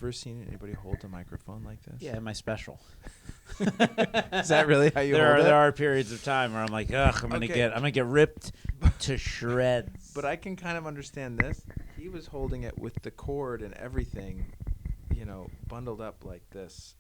ever seen anybody hold a microphone like this? Yeah, my special. Is that really how you hold it? There are periods of time where I'm like, ugh, I'm gonna get ripped to shreds. But I can kind of understand this. He was holding it with the cord and everything, bundled up like this.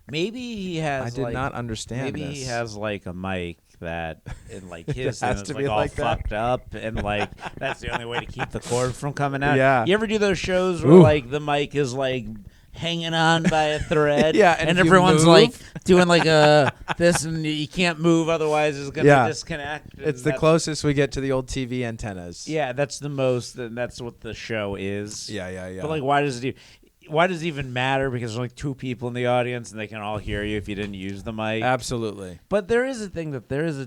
Maybe he has. I did not understand. Maybe this. he has like a mic that, and like his has is to like be all like that. fucked up, and like that's the only way to keep the cord from coming out. Yeah. You ever do those shows where like the mic is like hanging on by a thread? Yeah, and if you everyone's move- like doing like this, and you can't move, otherwise it's gonna disconnect. It's the closest we get to the old TV antennas. Yeah, that's the most. And that's what the show is. Yeah. But like, why does it even matter? Because there's like two people in the audience and they can all hear you if you didn't use the mic. Absolutely. But there is a thing that there is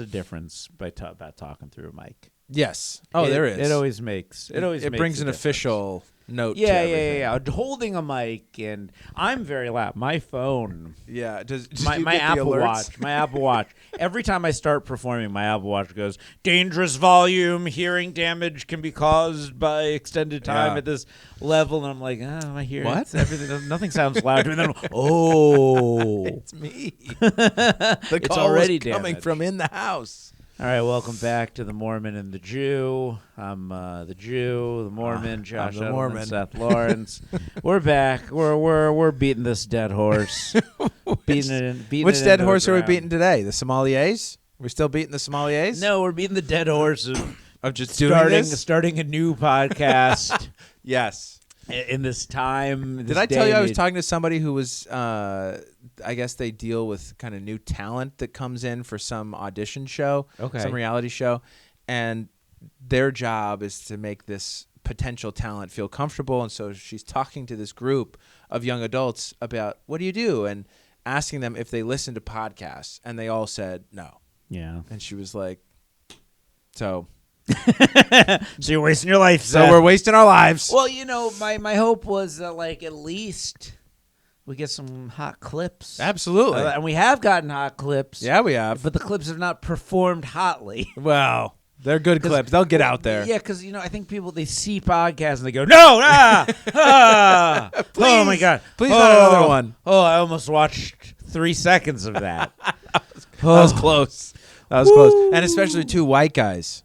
a difference about talking through a mic. Yes. Oh, there is. It always makes It brings a an difference. official note. Yeah, to everything. yeah. Holding a mic, and I'm very loud. My phone. Yeah. Does My you my get the Apple alerts? Watch. My Apple Watch. Every time I start performing, my Apple Watch goes, dangerous volume, hearing damage can be caused by extended time at this level. And I'm like, my hearing. What? Everything. Nothing sounds loud. And then, It's me. The It's call already was coming damaged. from in the house. All right, welcome back to the Mormon and the Jew. I'm the Jew, the Mormon, Josh the Edelman, Mormon. Seth Lawrence. We're back. We're beating this dead horse. Beating Which it dead into the horse are we ground. beating today? The sommeliers? We're still beating the sommeliers? No, we're beating the dead horse of just doing this? starting a new podcast Yes. in this time. Did I tell you I was talking to somebody who was, I guess they deal with kind of new talent that comes in for some audition show, some reality show, and their job is to make this potential talent feel comfortable. And so she's talking to this group of young adults about, what do you do? And asking them if they listen to podcasts, and they all said no. Yeah. And she was like, so you're wasting your life, so Seth. we're wasting our lives. Well, my hope was that like at least we get some hot clips. Absolutely. And we have gotten hot clips. Yeah, we have. But the clips have not performed hotly. Well, they're good clips. They'll get out there. Yeah, because I think people, they see podcasts and they go, no, oh my God, Please not another one. Oh, I almost watched 3 seconds of that. That was close. That was close. And especially two white guys.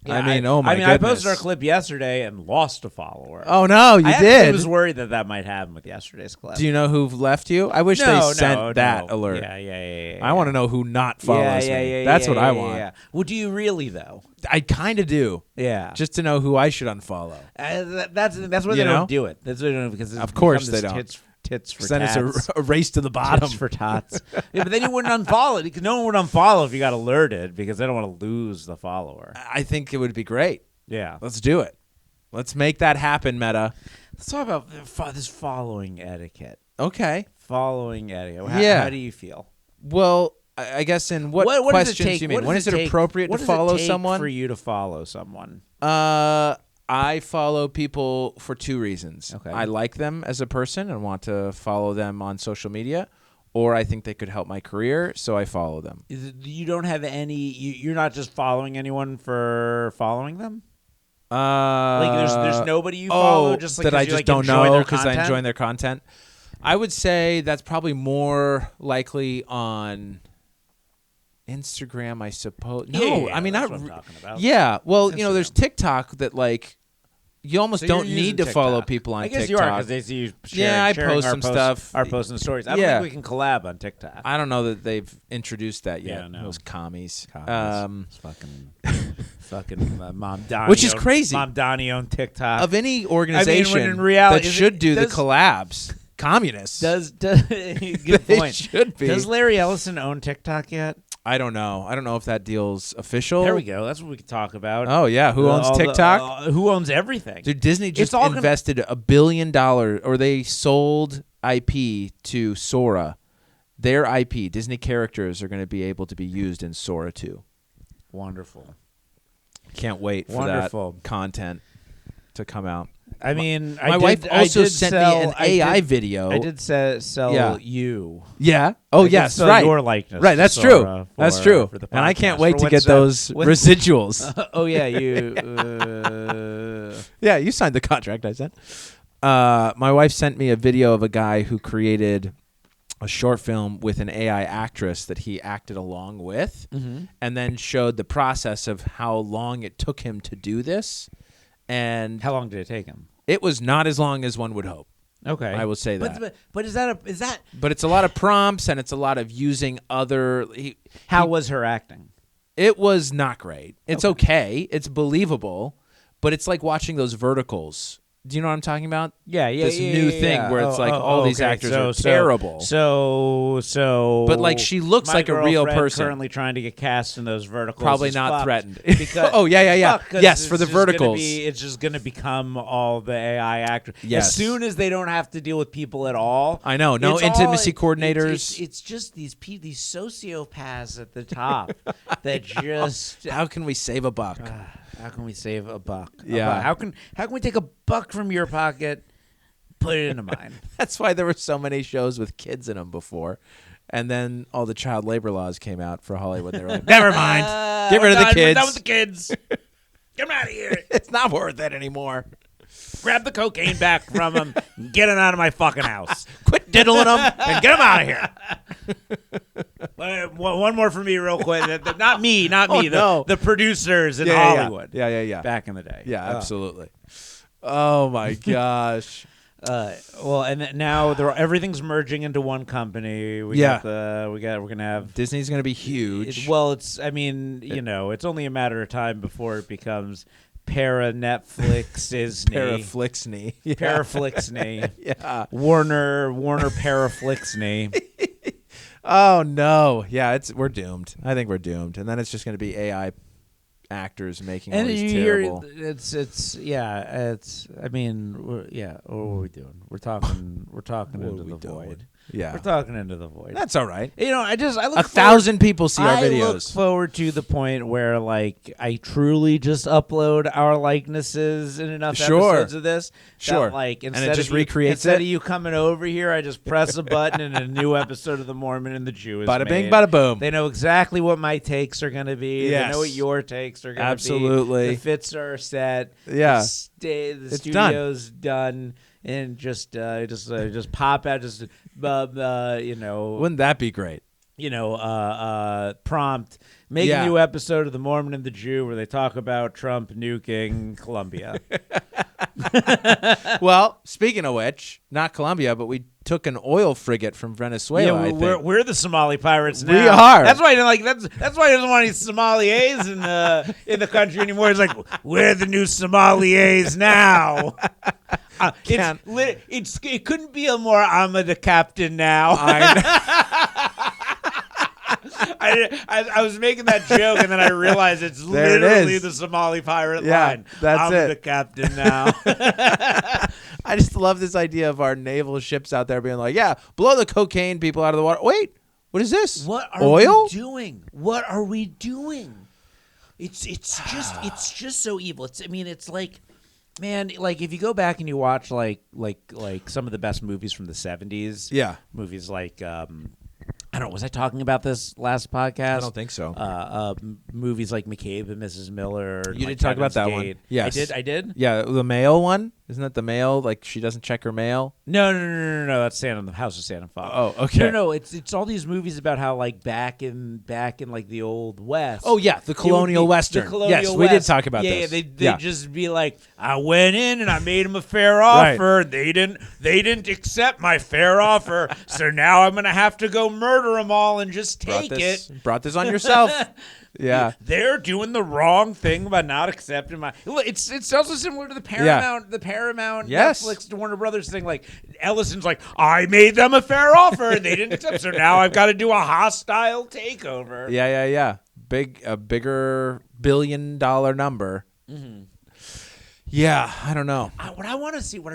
Yeah, I mean, oh my goodness. I posted our clip yesterday and lost a follower. Oh no, you I did. was worried that might happen with yesterday's clip. Do you know who left you? I wish they sent that alert. Yeah. I want to know who not follows me. That's what I want. Yeah. Well, do you really though? I kind of do. Yeah. Just to know who I should unfollow. That's why they don't do it. That's why they don't, because it's Of course become they this don't. Tits for Then tats. it's a race to the bottom. Tits for tots. Yeah, but then you wouldn't unfollow it, because no one would unfollow if you got alerted, because they don't want to lose the follower. I think it would be great. Yeah. Let's do it. Let's make that happen, Meta. Let's talk about this following etiquette. Okay. Following etiquette. How do you feel? Well, I guess in what does it questions take? do you mean? What When does is it appropriate to follow What does it take someone? for you to follow someone? I follow people for two reasons. Okay. I like them as a person and want to follow them on social media, or I think they could help my career, so I follow them. You don't have any. You're not just following anyone for following them. Like there's nobody you follow just like that I you, just like, don't enjoy know their because I content? enjoy their content. I would say that's probably more likely on Instagram, I suppose. No, Yeah, I mean that's not. what I'm talking about. Yeah, well, Instagram. there's TikTok that like you almost So don't you're need using to follow TikTok. people on I guess TikTok. you are, because they see you sharing, I sharing post our some stuff. Our posts and stories. I don't Yeah. think we can collab on TikTok. I don't know that they've introduced that yet. Yeah, no. Those commies. It's fucking Mom Donnie. Which is crazy. Mom Donnie on TikTok. Of any organization when in reality, that should do the does- collabs, communists. Does good They point. should be. Does Larry Ellison own TikTok yet? I don't know. I don't know if that deal's official. There we go. That's what we could talk about. Oh yeah, who owns TikTok? Who owns everything? Dude, Disney just all gonna- invested $1 billion, or they sold IP to Sora. Their IP, Disney characters, are going to be able to be used in Sora 2. Wonderful. Can't wait for Wonderful. that content to come out. I mean, My wife also sent me an AI video. I did sell Yeah. you. Yeah. Oh, I did yes. sell Right. Your likeness. Right. That's Sora true. That's for- true. for the And I can't podcast. wait For to when get Seth- those when- residuals. Oh yeah, you. Yeah, you signed the contract I sent. my wife sent me a video of a guy who created a short film with an AI actress that he acted along with, and then showed the process of how long it took him to do this. And how long did it take him? It was not as long as one would hope. Okay, I will say that. But is that? But it's a lot of prompts, and it's a lot of using other. How was her acting? It was not great. It's okay. It's believable, but it's like watching those verticals. Do you know what I'm talking about? Yeah. This new thing where it's like all these actors are terrible. So. But like she looks like a real person. Currently trying to get cast in those verticals. Probably not threatened. Because, yeah. Yes, for the verticals. It's just going to become all the AI actors. Yes. As soon as they don't have to deal with people at all. I know. No intimacy coordinators. It's just these sociopaths at the top that just. How can we save a buck? How can we save a buck? Yeah. How can we take a buck from your pocket, put it into mine? That's why there were so many shows with kids in them before. And then all the child labor laws came out for Hollywood. They were like, never mind. Get rid of the kids. We're done with the kids. Get them out of here. It's not worth it anymore. Grab the cocaine back from them and get it out of my fucking house. Quit diddling them and get them out of here. One more for me real quick. Not me. The producers in Hollywood. Yeah. Back in the day. Yeah, absolutely. Oh, my gosh. Well, and now everything's merging into one company. We're gonna have Disney's gonna be huge. It's only a matter of time before it becomes Netflix Disney. Paraflixney. Yeah. Paraflixney. Yeah. Warner Paraflixney. Oh no. Yeah, we're doomed. I think we're doomed. And then it's just gonna be AI actors making all these terrible. What are we doing? We're talking into the void. Yeah, we're talking into the void. That's all right. I look 1,000 people see our videos. I look forward to the point where I truly just upload our likenesses in enough episodes of this. Sure. That, and it just recreates it. Instead of you coming over here, I just press a button and a new episode of The Mormon and the Jew is bada bing, made. bada boom. They know exactly what my takes are going to be. Yes. They know what your takes are going to be. Absolutely. The fits are set. Yeah. The studio's done. And just pop out, Wouldn't that be great? Prompt, make a new episode of The Mormon and the Jew where they talk about Trump nuking Colombia. Well, speaking of which, not Colombia, but we took an oil frigate from Venezuela. Yeah, we're the Somali pirates now. We are. That's why that's why he doesn't want any Somaliers in the country anymore. He's like, we're the new Somaliers now. It couldn't be a more I'm the captain now. I was making that joke, and then I realized it's literally the Somali pirate line. I'm the captain now. I just love this idea of our naval ships out there being like, yeah, blow the cocaine people out of the water. Wait, what is this? What are oil? we doing? What are we doing? It's just so evil. It's like, man, like if you go back and you watch like some of the best movies from the 70s. Yeah. Movies like I don't know, was I talking about this last podcast? I don't think so. Movies like McCabe and Mrs. Miller. You did talk about that one. Yes. I did? Yeah, the mail one. Isn't that the mail? Like she doesn't check her mail? No. That's the House of Santa Fox. Oh, okay. No. It's all these movies about how like back in like the old West. Oh yeah, the colonial Western. The colonial yes, West. we did talk about this. Yeah, they'd just be like, I went in and I made them a fair offer. Right. They didn't accept my fair offer, so now I'm gonna have to go murder them all and just take it. Brought this on yourself. Yeah, they're doing the wrong thing by not accepting my. It's also similar to the Paramount, yes. Netflix, Warner Brothers thing. Like Ellison's like, I made them a fair offer and they didn't accept, so now I've got to do a hostile takeover. Yeah. A bigger $1 billion number. Mm-hmm. Yeah, I don't know. What I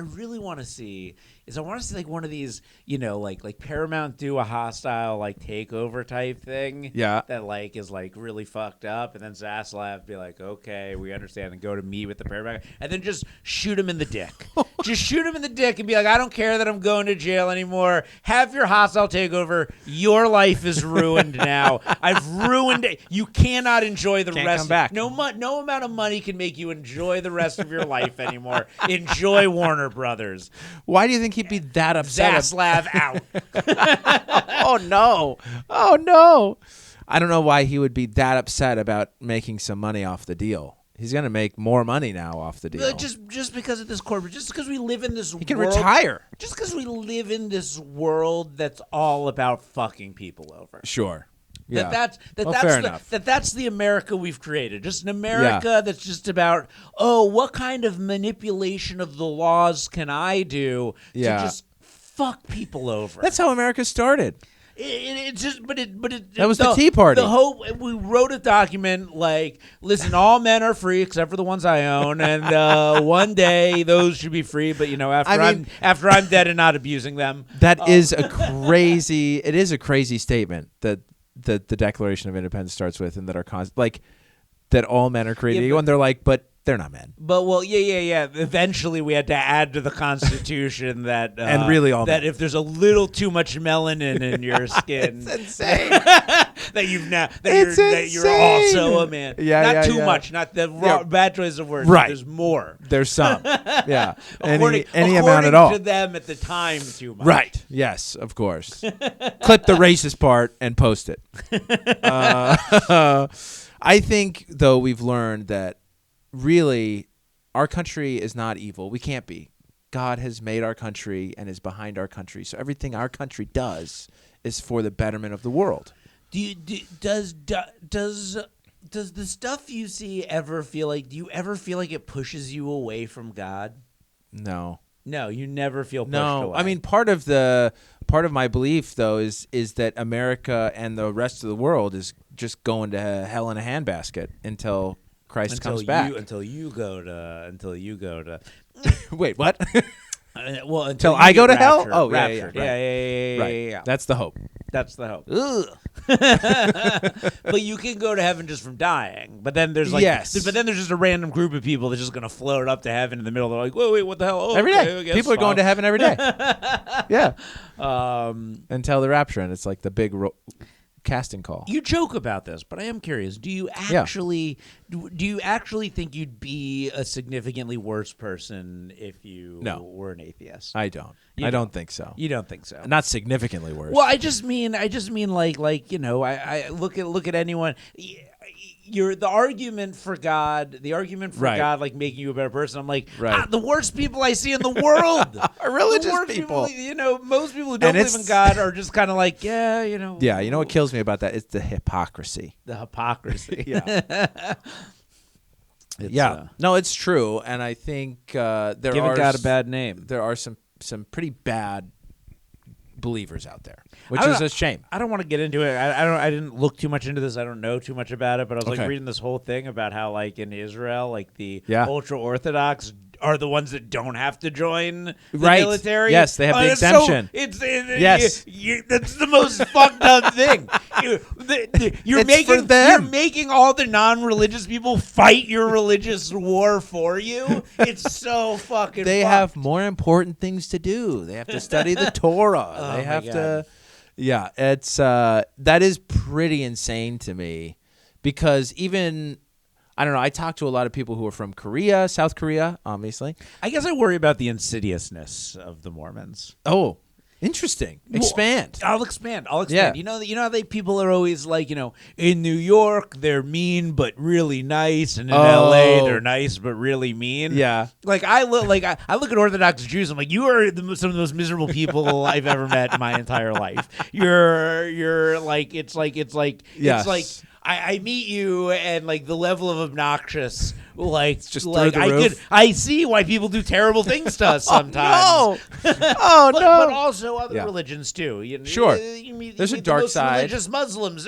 really want to see is I want to see like one of these, like Paramount do a hostile like takeover type thing. Yeah. That like is like really fucked up, and then Zaslav be like, okay, we understand, and go to meet with the Paramount, and then just shoot him in the dick. Just shoot him in the dick and be like, I don't care that I'm going to jail anymore. Have your hostile takeover. Your life is ruined now. I've ruined it. You cannot enjoy the Can't rest. come back. No amount of money can make you enjoy the rest of your life anymore. Enjoy Warner Brothers. Why do you think he'd be that upset? Zaslav out. Oh no! Oh no! I don't know why he would be that upset about making some money off the deal. He's gonna make more money now off the deal. Just because of this corporate, just because we live in this world. He can retire. Just because we live in this world that's all about fucking people over. Sure. Yeah. That's the America we've created. Just an America that's just about, what kind of manipulation of the laws can I do to just fuck people over? That's how America started. That was the Tea Party. The hope we wrote a document like, listen, all men are free except for the ones I own, and one day those should be free. But after I'm dead and not abusing them, that is a crazy. It is a crazy statement that the Declaration of Independence starts with, and that our that all men are created equal, and they're like, but they're not men. But eventually we had to add to the Constitution that and really all that men. If there's a little too much melanin in your skin, it's insane. that you're also a man. Not too much, not the bad choice of words. Right. There's more. There's some. Yeah. According amount at all. to them at the time, too much. Right. Yes, of course. Clip the racist part and post it. I think, though, we've learned that really our country is not evil. We can't be. God has made our country and is behind our country. So everything our country does is for the betterment of the world. Does the stuff you see ever feel like? Do you ever feel like it pushes you away from God? No. No, you never feel pushed away. I mean, part of my belief though is that America and the rest of the world is just going to hell in a handbasket until Christ comes back. Until you go to. Wait, what? Until I go to rapture, hell? Oh, rapture. Yeah. Right. That's the hope. That's the hope. Ugh. But you can go to heaven just from dying. But then there's but then there's just a random group of people that's just gonna float up to heaven in the middle. They're like, wait, what the hell? Oh, every day, people are going to heaven every day. Yeah. Until the rapture, and it's like the big casting call. You joke about this, but I am curious. Do you actually think you'd be a significantly worse person if you were an atheist? I don't. I don't think so. You don't think so? Not significantly worse. Well, I just mean like I look at anyone. The argument for God, God like making you a better person. I'm like, the worst people I see in the world are religious people. Most people who don't believe in God are just kind of like, Yeah, you know what kills me about that? It's the hypocrisy. Yeah. No, it's true, and I think giving God a bad name. There are some pretty bad believers out there, which is a shame. I don't want to get into it. I didn't look too much into this. I don't know too much about it, but I was like reading this whole thing about how like in Israel, like the ultra Orthodox are the ones that don't have to join the military. Yes, they have the exemption. Yes, that's the most fucked up thing. You're making all the non-religious people fight your religious war for you. It's so fucking. They fucked. have more important things to do. They have to study the Torah. They have to. Yeah, it's that is pretty insane to me, because even. I don't know. I talk to a lot of people who are from Korea, South Korea, obviously. I guess I worry about the insidiousness of the Mormons. Oh, interesting. Expand. Well, I'll expand. Yeah. You know how people are always like, in New York they're mean but really nice, and in LA they're nice but really mean. Yeah. Like I look at Orthodox Jews. I'm like, you are some of the most miserable people I've ever met in my entire life. You're like it's like. I meet you, and like the level of obnoxious like just like through the roof. I see why people do terrible things to us sometimes. Oh no! But also other Yeah. religions too. Sure. You meet There's a the dark most side. Religious Muslims,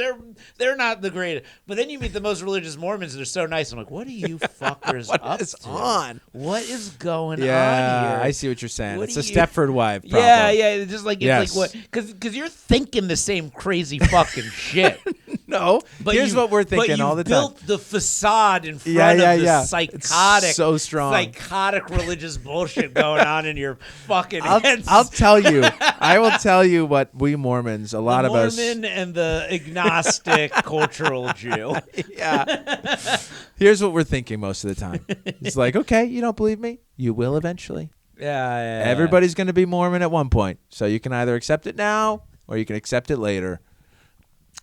they're not the greatest. But then you meet the most religious Mormons. They're so nice. I'm like, what are you fuckers What up is to? on? What is going on Yeah, here? I see what you're saying. What It's do a you- Stepford wife problem. Yeah, it's just like Yes. what? Because you're thinking the same crazy fucking shit. No, But here's what we're thinking but all the time. built the facade in front Yeah, of the yeah. psychotic, It's so strong. psychotic religious bullshit going on in your fucking heads. I'll tell you. I will tell you what we Mormons, a lot the of us. Mormon and the agnostic cultural Jew. Yeah. Here's what we're thinking most of the time. It's like, okay, you don't believe me? You will eventually. Yeah. Everybody's going to be Mormon at one point. So you can either accept it now or you can accept it later.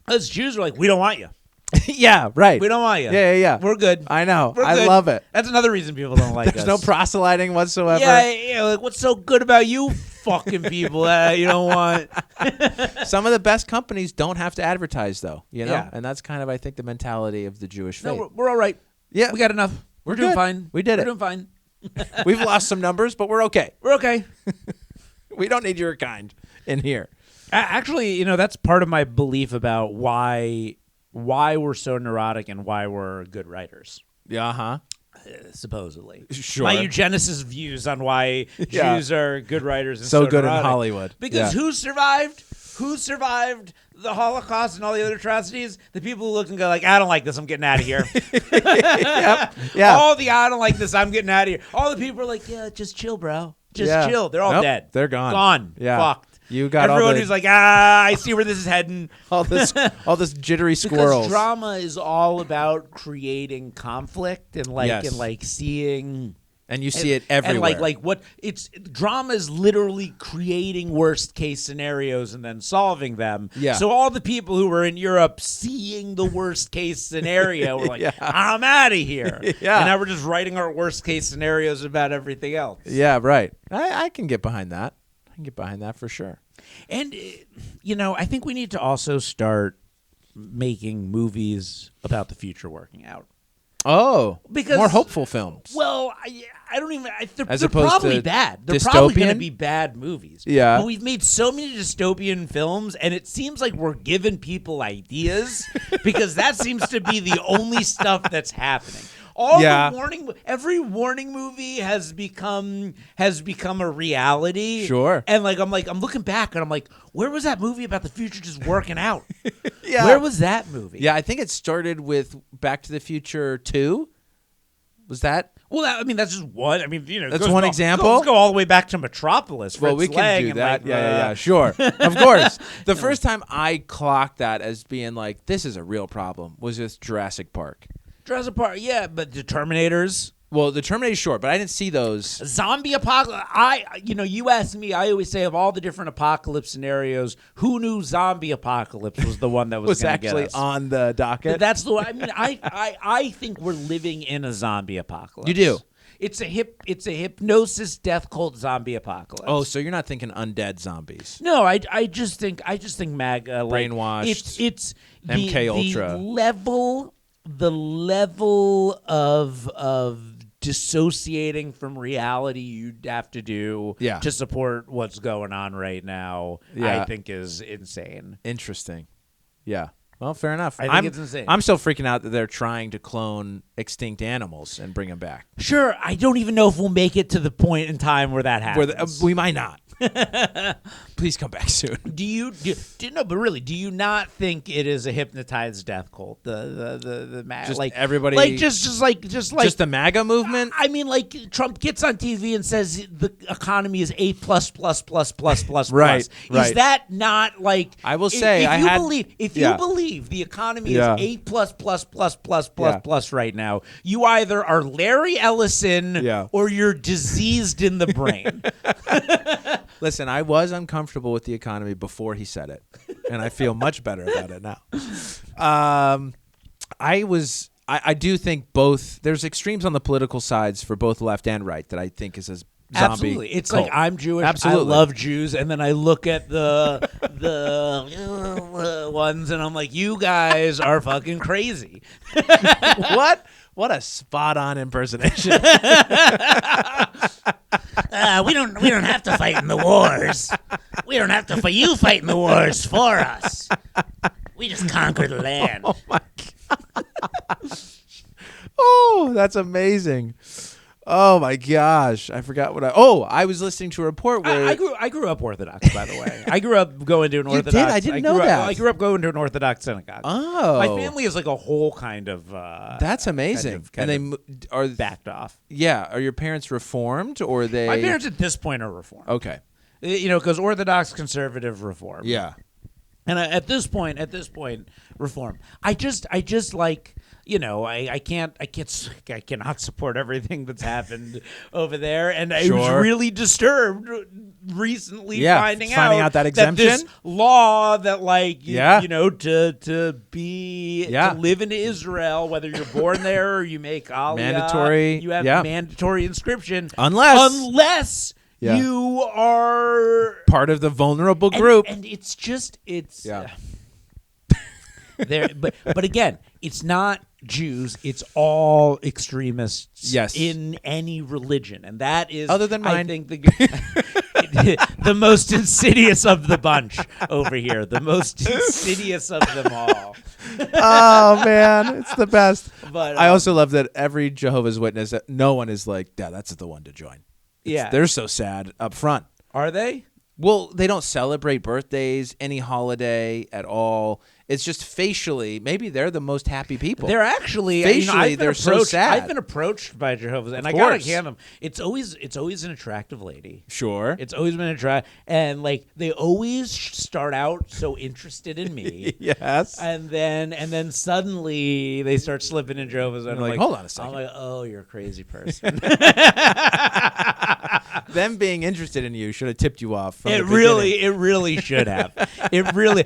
Us Jews are like, we don't want you. Yeah, right. We don't want you. Yeah. We're good. I know. We're I good. love it. That's another reason people don't like There's us. no proselyting whatsoever. Yeah, like, what's so good about you fucking people that you don't want? Some of the best companies don't have to advertise, though. You know, Yeah. and that's kind of, I think, the mentality of the Jewish faith. No, we're all right. Yeah, We got enough. We're doing good. fine. We did We're it. doing fine. We've lost some numbers, but we're okay. We're okay. We don't need your kind in here. Actually, that's part of my belief about why we're so neurotic and why we're good writers. Yeah, huh? Supposedly. Sure. My eugenicist views on why Yeah. Jews are good writers and So good in neurotic. Hollywood. Because Yeah. who survived? Who survived the Holocaust and all the other atrocities? The people who look and go like, I don't like this, I'm getting out of here. Yep. Yeah. All the I don't like this, I'm getting out of here. All the people are like, yeah, just chill, bro. Just Yeah. chill. They're all Nope, dead. they're gone. Gone. Yeah. Fucked. You got everyone all the, who's like, I see where this is heading. all this jittery squirrels. Because drama is all about creating conflict and like seeing. And you see it everywhere. And like what it's drama is literally creating worst case scenarios and then solving them. Yeah. So all the people who were in Europe seeing the worst case scenario were like, Yeah. I'm out of here. Yeah. And now we're just writing our worst case scenarios about everything else. Yeah, right. I can get behind that. I can get behind that for sure. And I think we need to also start making movies about the future working out. Oh, Because more hopeful films. Well, I don't even. They're As opposed probably to bad. They're probably going to dystopian? be bad movies. Yeah. But we've made so many dystopian films, and it seems like we're giving people ideas because that seems to be the only stuff that's happening. Every warning movie has become a reality. Sure. And I'm looking back and I'm like, where was that movie about the future just working out? Yeah. Where was that movie? Yeah, I think it started with Back to the Future 2. Was that? Well, that's just one. That's one example? Let's go all the way back to Metropolis. Well, we Fritz can Lang do and, that. like, Yeah, sure. Of course. The first time I clocked that as being like, this is a real problem was with Jurassic Park. Jurassic Park, yeah, but the Terminators. Well, the Terminator, sure, but I didn't see those. Zombie apocalypse. You asked me. I always say of all the different apocalypse scenarios, who knew zombie apocalypse was the one that was going to actually get us? on the docket. That's the one. I think we're living in a zombie apocalypse. You do. It's a hypnosis death cult zombie apocalypse. Oh, so you're not thinking undead zombies? No, I just think MAGA Brainwashed. It's MK Ultra. The level of dissociating from reality you'd have to do to support what's going on right now, I think is insane. Interesting. Yeah. Well, fair enough. I think it's insane. I'm still freaking out that they're trying to clone extinct animals and bring them back. Sure, I don't even know if we'll make it to the point in time where that happens. We might not. Please come back soon. Do you not think it is a hypnotized death cult? The Just like everybody, like just the MAGA movement. I mean, like Trump gets on TV and says the economy is A++++++++. Right. Is that not like? I will say if you believe the economy is A++++++ right now, you either are Larry Ellison or you're diseased in the brain. Listen, I was uncomfortable with the economy before he said it, and I feel much better about it now. I do think both. There's extremes on the political sides for both left and right that I think is a zombie. Absolutely, it's cult. like I'm Jewish. Absolutely. I love Jews, and then I look at the ones, and I'm like, you guys are fucking crazy. What What a spot on impersonation. We don't have to fight in the wars. We don't have to fight. You fight in the wars for us. We just conquer the land. Oh my God. Oh, that's amazing. Oh my gosh, I forgot what I was listening to a report where I grew up Orthodox, by the way. I grew up going to an Orthodox. You did? I didn't know that. I grew up going to an Orthodox synagogue. Oh, my family is like a whole kind of. That's amazing. Kind and they are backed off. Yeah, are your parents Reformed or they? My parents at this point are Reformed. Okay, because Orthodox, conservative, Reformed. Yeah, and at this point, Reformed. I just like. I cannot support everything that's happened over there, and I was really disturbed recently finding out that exemption, that this law that to live in Israel, whether you're born there or you make aliyah, mandatory, you have mandatory inscription, unless you are part of the vulnerable group, and it's there, but again, it's not Jews, it's all extremists in any religion, and that is, other than mine, I think the most insidious of the bunch over here, the most insidious of them all. Oh man, it's the best. But I also love that every Jehovah's Witness, no one is like, yeah, that's the one to join. They're so sad up front. Are they? Well, they don't celebrate birthdays, any holiday at all. It's just facially, maybe they're the most happy people. They're actually facially they're so sad. I've been approached by Jehovah's, and I gotta hand them. It's always an attractive lady. Sure, it's always been attractive, and they always start out so interested in me. Yes, and then suddenly they start slipping in Jehovah's, and I'm like, hold on a second. I'm like, oh, you're a crazy person. Them being interested in you should have tipped you off. From it really should have. It really,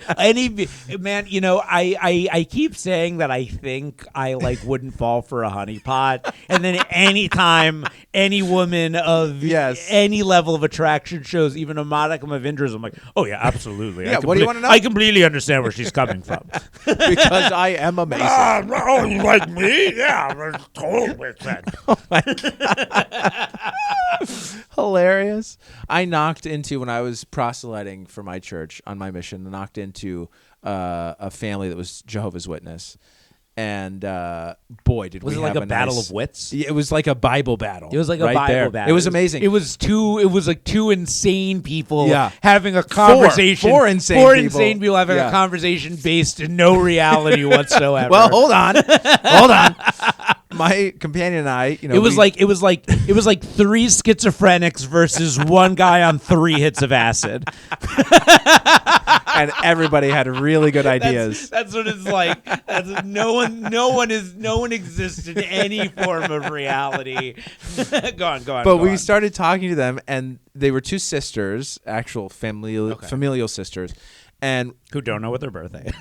man. I keep saying that I think I wouldn't fall for a honeypot, and then anytime any woman of any level of attraction shows even a modicum of interest, I'm like, oh yeah, absolutely. Yeah, what do you want to know? I completely understand where she's coming from. Because I am amazing. Oh, you like me? Yeah, totally makes sense. Oh my God. Hilarious. I knocked into, when I was proselyting for my church on my mission, I knocked into a family that was Jehovah's Witness, and boy, did was we it like have a battle of wits? It was like a Bible battle. It was like a Bible battle. It was amazing. It was like two insane people having a conversation. Four insane people having a conversation based in no reality whatsoever. Well, hold on. My companion and I, it was like three schizophrenics versus one guy on 3 hits of acid, and everybody had really good ideas. That's what it's like. No one exists in any form of reality. Go on. But we started talking to them, and they were 2 sisters, actual familial sisters. And who don't know what their birthday is.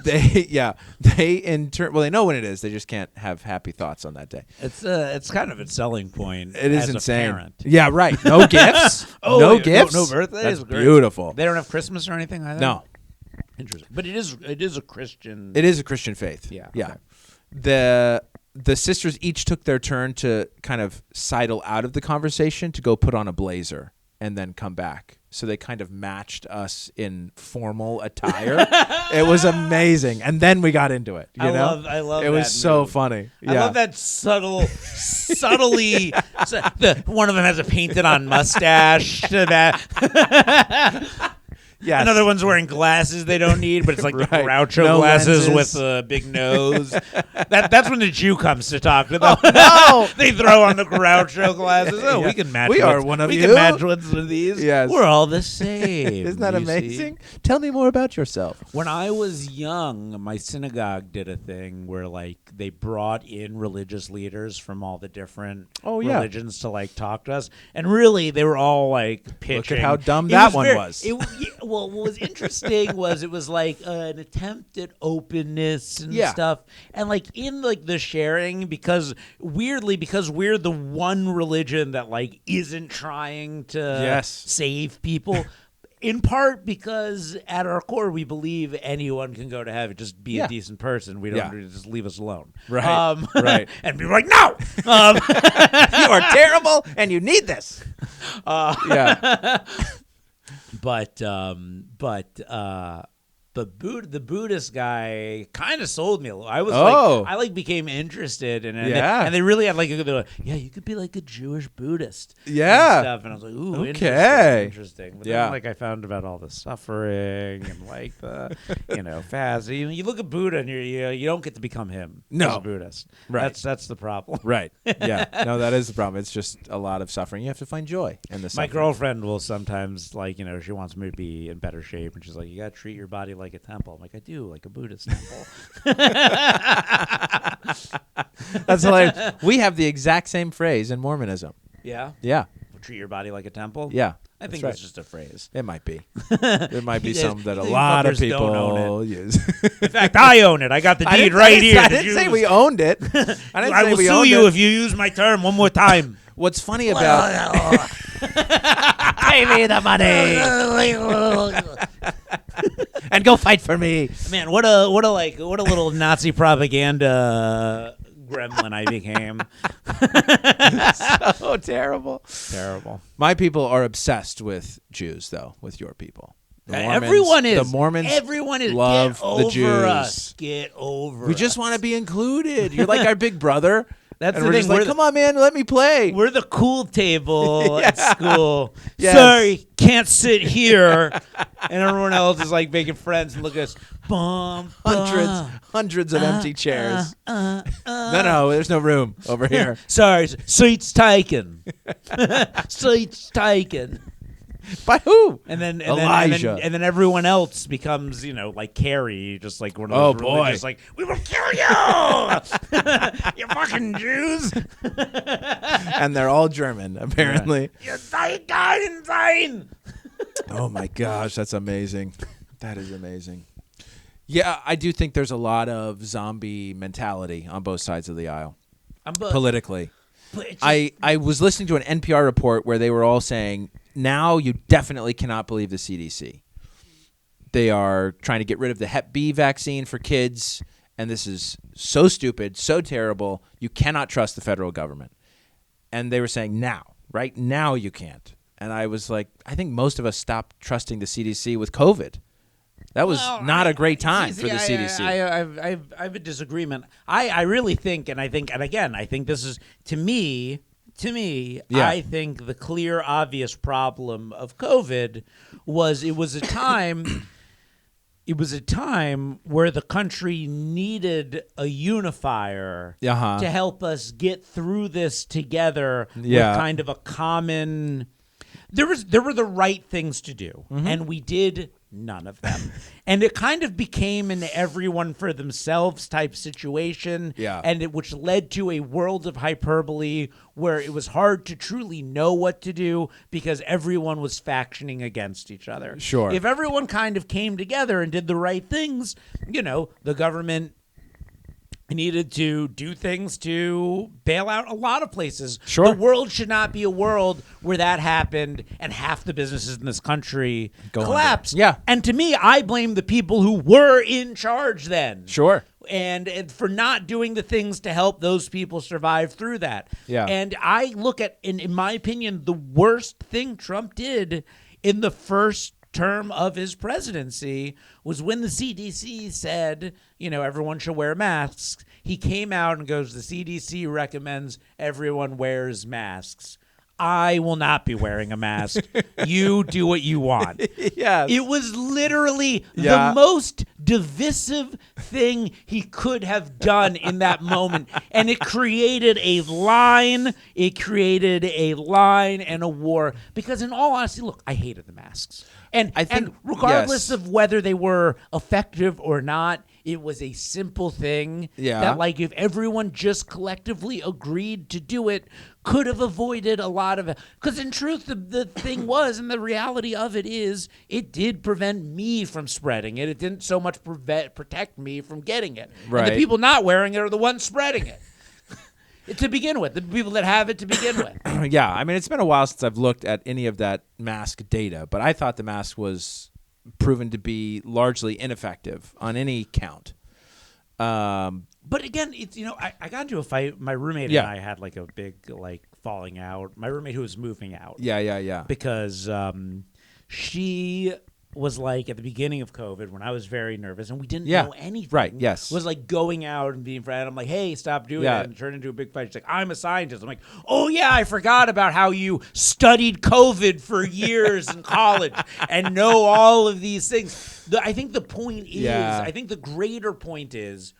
They know when it is. They just can't have happy thoughts on that day. It's kind of its selling point. It is as insane. A parent. Yeah, right. No gifts. No gifts. No birthdays. That's beautiful. They don't have Christmas or anything either. No. Interesting. But it is a Christian. It is a Christian faith. Yeah. Yeah. Okay. The sisters each took their turn to kind of sidle out of the conversation to go put on a blazer and then come back. So they kind of matched us in formal attire. It was amazing. And then we got into it. I love it. It was so funny. I love that subtly. One of them has a painted on mustache to that. Yes. Another one's wearing glasses they don't need, but it's like the Groucho glasses lenses. With a big nose. That's when the Jew comes to talk to them. Oh, no. They throw on the Groucho glasses. Oh, we can match. We are one of you. We can match ones of these. Yes. We're all the same. Isn't that amazing? Tell me more about yourself. When I was young, my synagogue did a thing where they brought in religious leaders from all the different religions to talk to us, and really they were all pitching. Look at how dumb that one was. Well, what was interesting was it was an attempt at openness and stuff, and in the sharing, because we're the one religion that isn't trying to save people. in part because at our core we believe anyone can go to heaven. Just be a decent person. We don't just leave us alone. Right. Right. And be like, no, you are terrible, and you need this. The Buddhist guy kind of sold me a little. I was I became interested in it. And they really had like a good, you could be like a Jewish Buddhist. Yeah. And stuff. And I was like, ooh, okay. interesting. But then I found about all the suffering and like the, fast. You look at Buddha and you don't get to become him as a Buddhist. Right. That's the problem. Right. Yeah. No, that is the problem. It's just a lot of suffering. You have to find joy in the suffering. My girlfriend will sometimes she wants me to be in better shape, and she's like, you got to treat your body like a temple. I'm like, I do, like a Buddhist temple. That's hilarious. We have the exact same phrase in Mormonism. Yeah? Yeah. Treat your body like a temple? Yeah. I think that's just a phrase. It might be. There might be some that a lot of people use. In fact, I own it. I got the deed right here. I didn't say we owned it. I will sue you if you use my term one more time. What's funny about... Pay me the money. And go fight for me. Man, what a little Nazi propaganda gremlin I became. So terrible. Terrible. My people are obsessed with Jews, though, with your people. Everyone is. The Mormons love the Jews. Us. Get over We just want to be included. You're like our big brother. That's and the we're thing. just like, come on, man, let me play. We're the cool table at school. Yes. Sorry, can't sit here. And everyone else is like making friends and look at us. Hundreds of empty chairs. No, there's no room over here. Sorry, seats taken. Seats taken. By who? And then Elijah. And then everyone else becomes, like Carrie, just like one of those religious, like, we will kill you, you fucking Jews. And they're all German, apparently. Yeah. You died insane. Oh my gosh, that's amazing. That is amazing. Yeah, I do think there's a lot of zombie mentality on both sides of the aisle, politically. I was listening to an NPR report where they were all saying, now you definitely cannot believe the CDC. They are trying to get rid of the Hep B vaccine for kids, and this is so stupid, so terrible, you cannot trust the federal government. And they were saying right now you can't. And I was like, I think most of us stopped trusting the CDC with COVID. That was not a great time for the CDC. I have a disagreement. I really think, and I think this is, to me, I think the clear, obvious problem of COVID was it was a time where the country needed a unifier to help us get through this together with kind of a common. There were the right things to do, and we did none of them. And it kind of became an everyone for themselves type situation, which led to a world of hyperbole where it was hard to truly know what to do because everyone was factioning against each other. Sure. If everyone kind of came together and did the right things, the government needed to do things to bail out a lot of places. Sure. The world should not be a world where that happened and half the businesses in this country collapsed. Yeah. And to me, I blame the people who were in charge then. Sure. And for not doing the things to help those people survive through that. Yeah. And I look at, in my opinion, the worst thing Trump did in the first term of his presidency was when the CDC said, everyone should wear masks. He came out and goes, the CDC recommends everyone wears masks. I will not be wearing a mask. You do what you want. Yeah. It was literally the most divisive thing he could have done in that moment. And it created a line. It created a line and a war. Because in all honesty, look, I hated the masks. And regardless of whether they were effective or not, it was a simple thing that, like, if everyone just collectively agreed to do it, could have avoided a lot of it. Because in truth, the thing was, and the reality of it is, it did prevent me from spreading it. It didn't so much protect me from getting it. Right. And the people not wearing it are the ones spreading it. To begin with, the people that have it to begin with. Yeah, I mean, it's been a while since I've looked at any of that mask data, but I thought the mask was proven to be largely ineffective on any count. But again, it's I got into a fight. My roommate and I had like a big falling out. My roommate who was moving out. Yeah. Because she was like at the beginning of COVID when I was very nervous and we didn't know anything. Right, yes. Was like going out and being friends. I'm like, hey, stop doing that, and turn into a big fight. She's like, I'm a scientist. I'm like, oh yeah, I forgot about how you studied COVID for years in college and know all of these things. I think the point is, I think the greater point is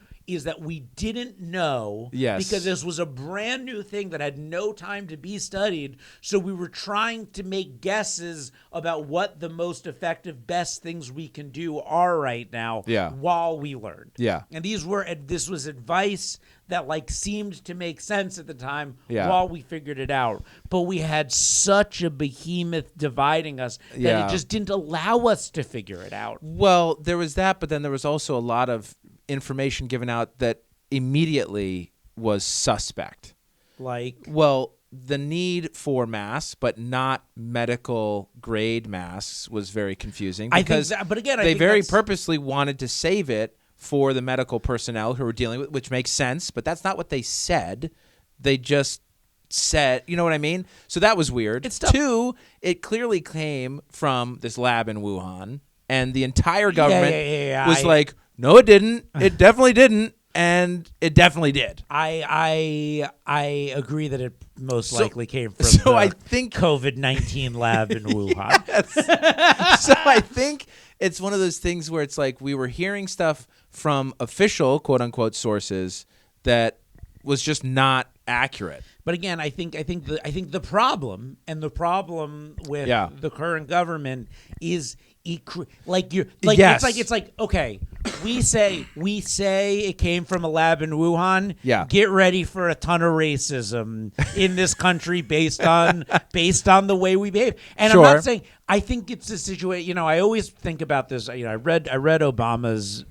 that we didn't know because this was a brand new thing that had no time to be studied. So we were trying to make guesses about what the most effective, best things we can do are right now while we learned. Yeah. And this was advice that seemed to make sense at the time while we figured it out. But we had such a behemoth dividing us that it just didn't allow us to figure it out. Well, there was that, but then there was also a lot of information given out that immediately was suspect. The need for masks, but not medical grade masks, was very confusing because they very purposely wanted to save it for the medical personnel who were dealing with, which makes sense, but that's not what they said. They just said, you know what I mean? So that was weird. It's tough. 2, it clearly came from this lab in Wuhan, and the entire government was like, no, it didn't. It definitely didn't. And it definitely did. I agree that it most likely came from the COVID-19 lab in Wuhan. So I think it's one of those things where it's like we were hearing stuff from official, quote unquote, sources that was just not accurate. But again, I think the problem with the current government is it's like okay, we say it came from a lab in Wuhan. Yeah. Get ready for a ton of racism in this country based on the way we behave. And I'm not saying I think it's a situation. I always think about this. I read Obama's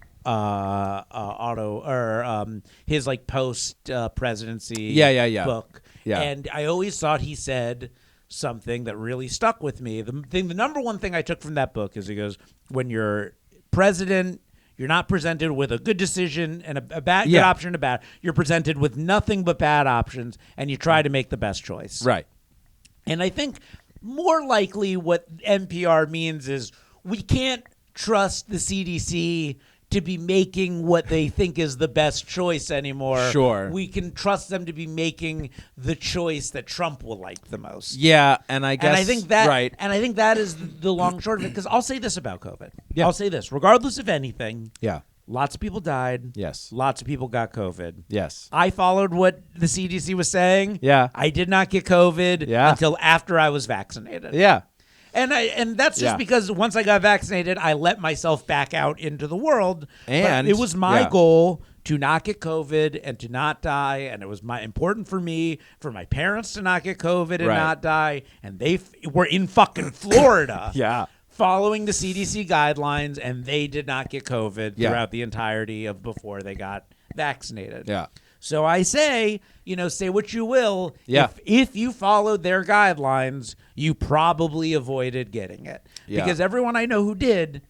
his post presidency book. Yeah. And I always thought he said something that really stuck with me. The number one thing I took from that book is he goes, when you're president, you're not presented with a good decision and a bad good option and a bad. You're presented with nothing but bad options, and you try to make the best choice. Right. And I think more likely what NPR means is we can't trust the CDC to be making what they think is the best choice anymore. Sure. We can trust them to be making the choice that Trump will like the most. Yeah, and I guess I think that is the long and short of it, because I'll say this about COVID. Yeah. I'll say this, regardless of anything. Yeah. Lots of people died. Yes. Lots of people got COVID. Yes. I followed what the CDC was saying. Yeah. I did not get COVID until after I was vaccinated. Yeah. And that's just because once I got vaccinated, I let myself back out into the world. And but it was my goal to not get COVID and to not die. And it was important for me, for my parents to not get COVID and not die. And they were in fucking Florida. Following the CDC guidelines, and they did not get COVID throughout the entirety of before they got vaccinated. Yeah. So I say, say what you will. Yeah. If you followed their guidelines, you probably avoided getting it. Yeah. Because everyone I know who didn't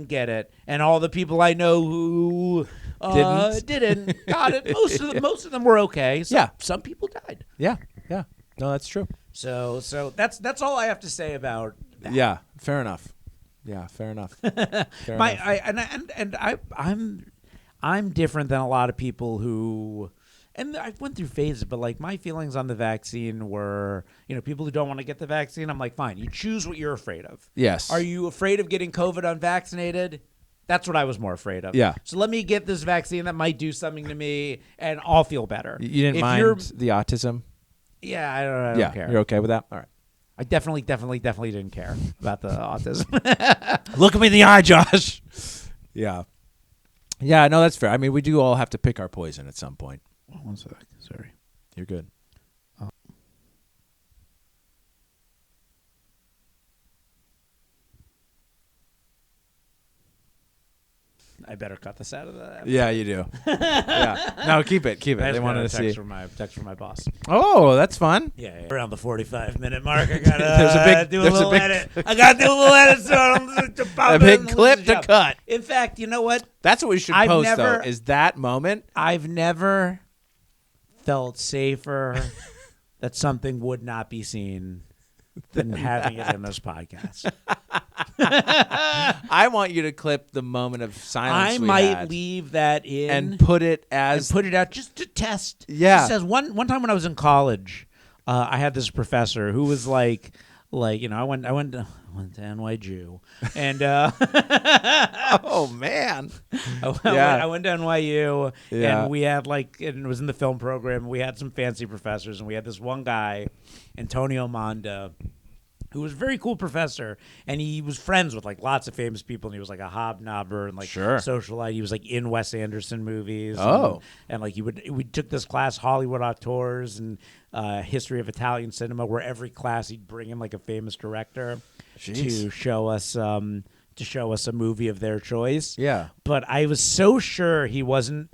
get it, and all the people I know who didn't got it. Most of them were okay. Some people died. Yeah. Yeah. No, that's true. So that's all I have to say about that. Yeah. Fair enough. Yeah. Fair enough. I'm different than a lot of people who. And I went through phases, but my feelings on the vaccine were, people who don't want to get the vaccine. I'm like, fine, you choose what you're afraid of. Yes. Are you afraid of getting COVID unvaccinated? That's what I was more afraid of. Yeah. So let me get this vaccine that might do something to me, and I'll feel better. You didn't mind the autism? Yeah, I don't care. You're okay with that? All right. I definitely didn't care about the autism. Look at me in the eye, Josh. Yeah. Yeah, no, that's fair. I mean, we do all have to pick our poison at some point. One sec. Sorry. You're good. I better cut this out of that. Yeah, you do. Yeah. No, keep it. They wanted to see. Text from my boss. Oh, that's fun. Yeah. Around the 45-minute mark, I gotta do a little edit. I gotta do a little edit. So a big clip to cut. In fact, you know what? That's what we should post, though, is that moment. I've never felt safer that something would not be seen than having it in this podcast. I want you to clip the moment of silence. I might leave that in and put it out just to test. Yeah. Just as one time when I was in college, I had this professor who was like I went to NYU, and oh man, I went to NYU, and we had and it was in the film program. We had some fancy professors, and we had this one guy, Antonio Monda, who was a very cool professor, and he was friends with lots of famous people, and he was like a hobnobber and socialite. He was in Wes Anderson movies. And we took this class, Hollywood Auteurs and History of Italian Cinema, where every class he'd bring in a famous director to show us a movie of their choice. Yeah. But I was so sure he wasn't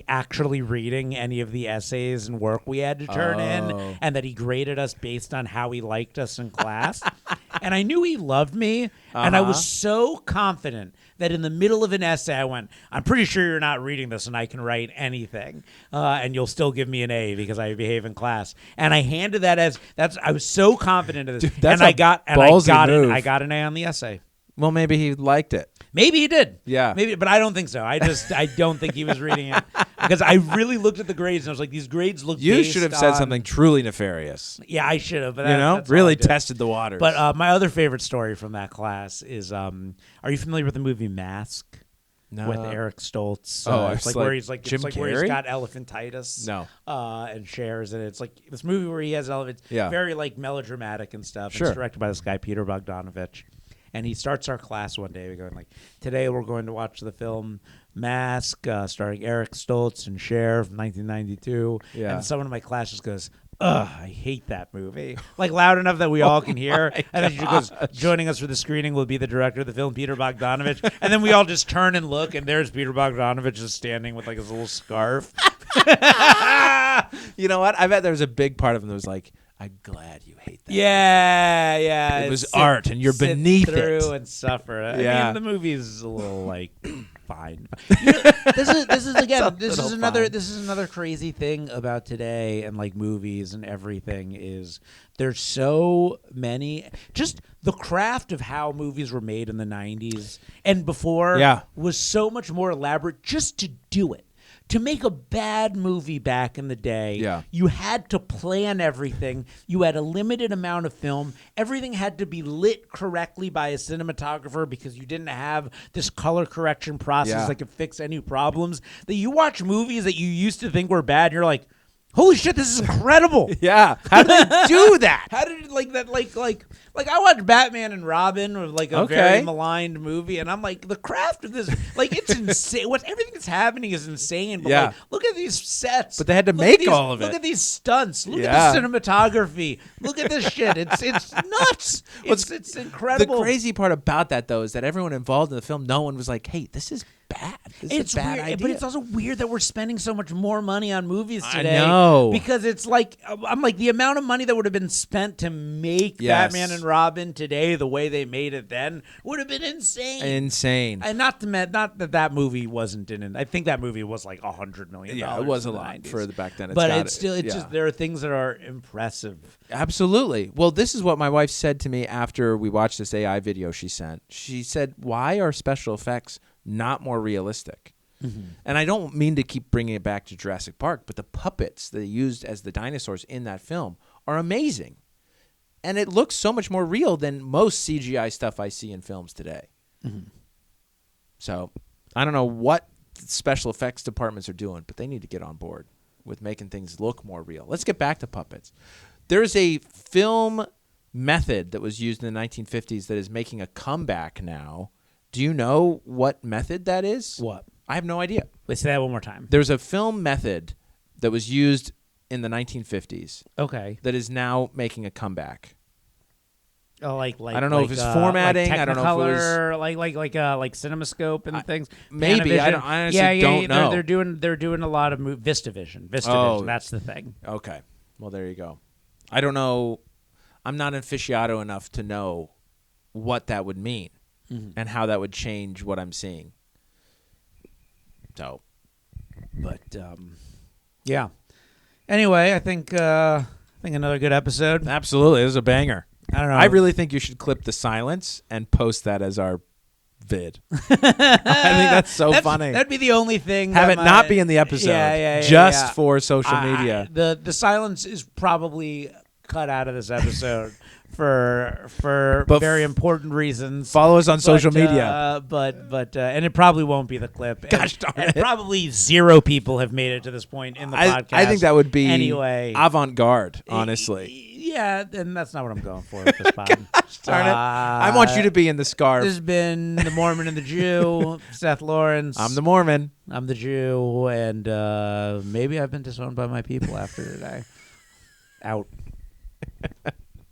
actually reading any of the essays and work we had to turn in, and that he graded us based on how he liked us in class. And I knew he loved me, and I was so confident that in the middle of an essay I went, I'm pretty sure you're not reading this and I can write anything, and you'll still give me an A because I behave in class. And I handed that I was so confident of this. Dude, I got an A on the essay. Well, maybe he liked it. Maybe he did. Yeah. Maybe, but I don't think so. I don't think he was reading it, because I really looked at the grades and I was like, these grades look. You should have said something truly nefarious. Yeah, I should have. But that's really tested the waters. But my other favorite story from that class is, are you familiar with the movie Mask? No. With Eric Stoltz. It's where he's Jim Carrey? where he's got elephantitis. No. And shares, and it's this movie where he has elephants. Yeah. Very melodramatic and stuff. Sure. It's directed by this guy Peter Bogdanovich. And he starts our class one day. We're going today we're going to watch the film Mask, starring Eric Stoltz and Cher from 1992. Yeah. And someone in my class just goes, ugh, I hate that movie. Loud enough that we all can hear. And then she goes, joining us for the screening will be the director of the film, Peter Bogdanovich. And then we all just turn and look, and there's Peter Bogdanovich just standing with his little scarf. You know what? I bet there was a big part of him that was I'm glad you hate that. Yeah. It was art, and you're beneath it. and suffer. I mean, the movie's a little fine. This is another crazy thing about today and movies and everything is there's so many. Just the craft of how movies were made in the 90s and before was so much more elaborate just to do it. To make a bad movie back in the day, you had to plan everything. You had a limited amount of film. Everything had to be lit correctly by a cinematographer because you didn't have this color correction process that could fix any problems. That you watch movies that you used to think were bad, and you're like, holy shit, this is incredible. Yeah. How did they do that? How did it I watched Batman and Robin with a very maligned movie, and I'm the craft of this, it's insane. Everything that's happening is insane. But look at these sets. But they had to make all of it. Look at these stunts. Look at the cinematography. Look at this shit. It's nuts. It's incredible. The crazy part about that, though, is that everyone involved in the film, no one was like, hey, this is bad. It's a bad idea. But it's also weird that we're spending so much more money on movies today. I know. Because it's I'm the amount of money that would have been spent to make Batman and Robin today the way they made it then would have been insane. And not that movie wasn't in it. I think that movie was $100 million. Yeah, it was a lot for the back then. But it's just there are things that are impressive. Absolutely. Well, this is what my wife said to me after we watched this AI video she sent. She said, why are special effects not more realistic? Mm-hmm. And I don't mean to keep bringing it back to Jurassic Park, but the puppets they used as the dinosaurs in that film are amazing. And it looks so much more real than most CGI stuff I see in films today. Mm-hmm. So I don't know what special effects departments are doing, but they need to get on board with making things look more real. Let's get back to puppets. There's a film method that was used in the 1950s that is making a comeback now. Do you know what method that is? What? I have no idea. Let's say that one more time. There's a film method that was used in the 1950s. Okay. That is now making a comeback. like I don't know if it's formatting. Like I don't know if it was like CinemaScope and things. Maybe I honestly don't know. They're doing a lot of VistaVision. VistaVision. That's the thing. Okay, well there you go. I don't know. I'm not aficionado enough to know what that would mean and how that would change what I'm seeing. So, but yeah. Anyway, I think another good episode. Absolutely, this is a banger. I don't know. I really think you should clip the silence and post that as our vid. I think that's so funny. That'd be the only thing. Have it not be in the episode. Just for social media. The silence is probably cut out of this episode for very important reasons. Follow us on social media. And it probably won't be the clip. Gosh darn it. Probably 0 people have made it to this point in the podcast. I think that would be anyway avant-garde, honestly. Yeah, and that's not what I'm going for with this pod. Gosh darn it. I want you to be in the scarf. This has been the Mormon and the Jew, Seth Lawrence. I'm the Mormon. I'm the Jew, and maybe I've been disowned by my people after today. Out.